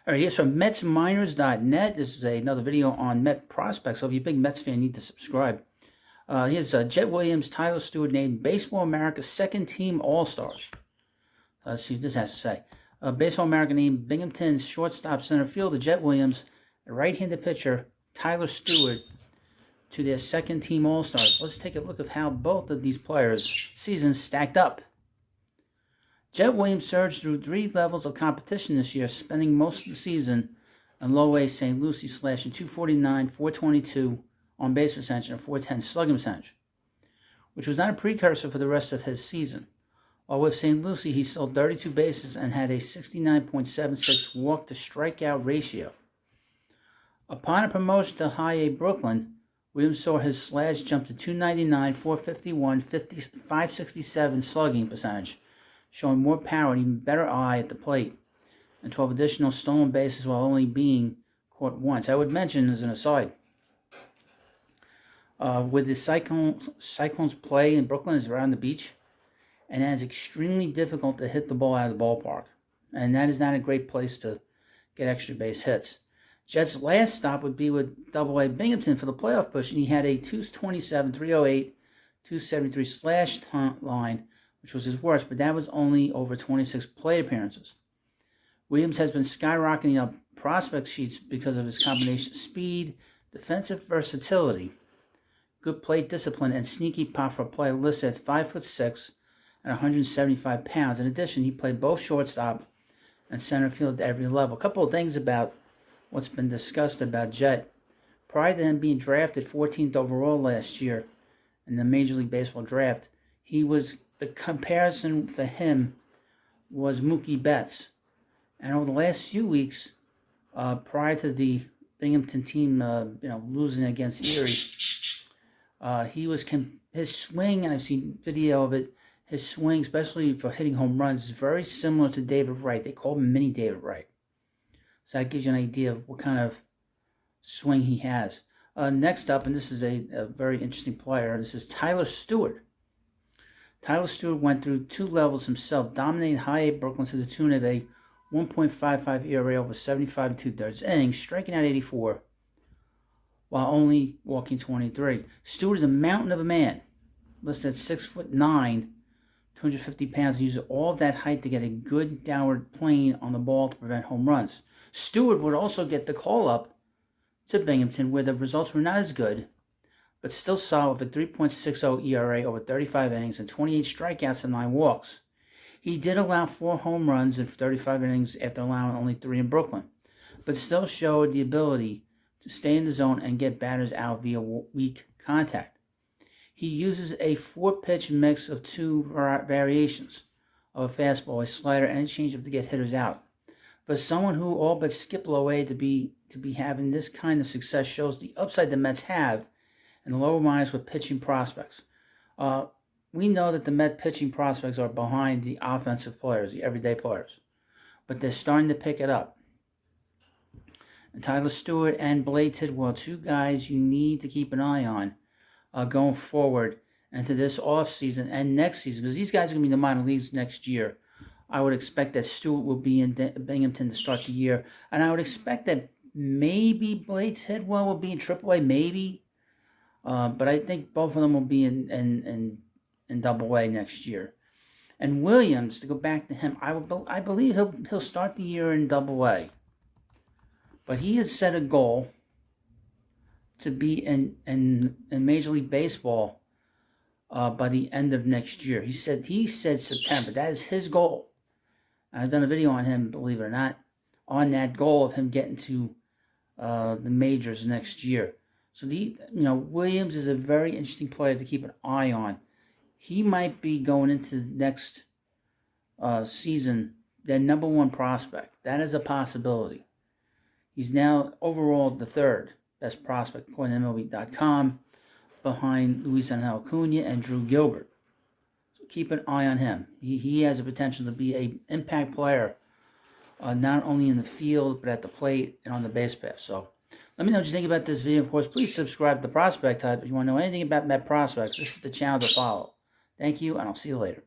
All right, here's from MetsMinors.net. This is another video on Met prospects. So if you're a big Mets fan, you need to subscribe. Here's Jet Williams, Tyler Stewart named Baseball America's second team All-Stars. Let's see what this has to say. Baseball America named Binghamton's shortstop center fielder Jet Williams, a right-handed pitcher Tyler Stewart to their second team All-Stars. Let's take a look at how both of these players' seasons stacked up. Jet Williams surged through 3 levels of competition this year, spending most of the season in low-A St. Lucie, slashing .249, .422 on base percentage, and .410 slugging percentage, which was not a precursor for the rest of his season. While with St. Lucie, he stole 32 bases and had a 69.76 walk-to-strikeout ratio. Upon a promotion to High-A Brooklyn, Williams saw his slash jump to .299, .451, .567 slugging percentage, showing more power and even better eye at the plate, and 12 additional stolen bases while only being caught once. I would mention, as an aside, with the Cyclones play in Brooklyn is around the beach, and it is extremely difficult to hit the ball out of the ballpark, and that is not a great place to get extra base hits. Jet's last stop would be with Double-A Binghamton for the playoff push, and he had a .227, .308, .273 slash line, which was his worst, but that was only over 26 plate appearances. Williams has been skyrocketing up prospect sheets because of his combination of speed, defensive versatility, good plate discipline, and sneaky pop for a player listed at 5'6" and 175 pounds. In addition, he played both shortstop and center field at every level. A couple of things about what's been discussed about Jet. Prior to him being drafted 14th overall last year in the Major League Baseball draft, the comparison for him was Mookie Betts. And over the last few weeks, prior to the Binghamton team, losing against Erie, his swing, and I've seen video of it, his swing, especially for hitting home runs, is very similar to David Wright. They call him Mini David Wright. So that gives you an idea of what kind of swing he has. Next up, and this is a very interesting player, this is Tyler Stewart. Tyler Stewart went through 2 levels himself, dominating High-A Brooklyn to the tune of a 1.55 ERA over 75 2/3 innings, striking out 84, while only walking 23. Stewart is a mountain of a man, listed at 6'9", 250 pounds, and uses all of that height to get a good downward plane on the ball to prevent home runs. Stewart would also get the call-up to Binghamton, where the results were not as good, but still solid with a 3.60 ERA over 35 innings and 28 strikeouts and 9 walks. He did allow 4 home runs in 35 innings after allowing only 3 in Brooklyn, but still showed the ability to stay in the zone and get batters out via weak contact. He uses a 4-pitch mix of 2 variations of a fastball, a slider, and a changeup to get hitters out. For someone who all but skipped low-A to be having this kind of success shows the upside the Mets have in the lower minors with pitching prospects. We know that the Met pitching prospects are behind the offensive players, the everyday players, but they're starting to pick it up. And Tyler Stewart and Blade Tidwell, 2 guys you need to keep an eye on going forward into this offseason and next season, because these guys are going to be in the minor leagues next year. I would expect that Stewart will be in Binghamton to start the year, and I would expect that maybe Blade Tidwell will be in AAA, maybe. But I think both of them will be in Double-A next year. And Williams, to go back to him, I believe he'll start the year in Double-A. But he has set a goal to be in Major League Baseball by the end of next year. He said September. That is his goal. I've done a video on him, believe it or not, on that goal of him getting to the majors next year. So Williams is a very interesting player to keep an eye on. He might be going into next season their number 1 prospect. That is a possibility. He's now overall the 3rd best prospect according to MLB.com, behind Luis Angel Acuna and Drew Gilbert. So keep an eye on him. He has the potential to be an impact player, not only in the field but at the plate and on the base path. So let me know what you think about this video. Of course, please subscribe to Prospect Hut if you want to know anything about Met prospects. This is the channel to follow. Thank you, and I'll see you later.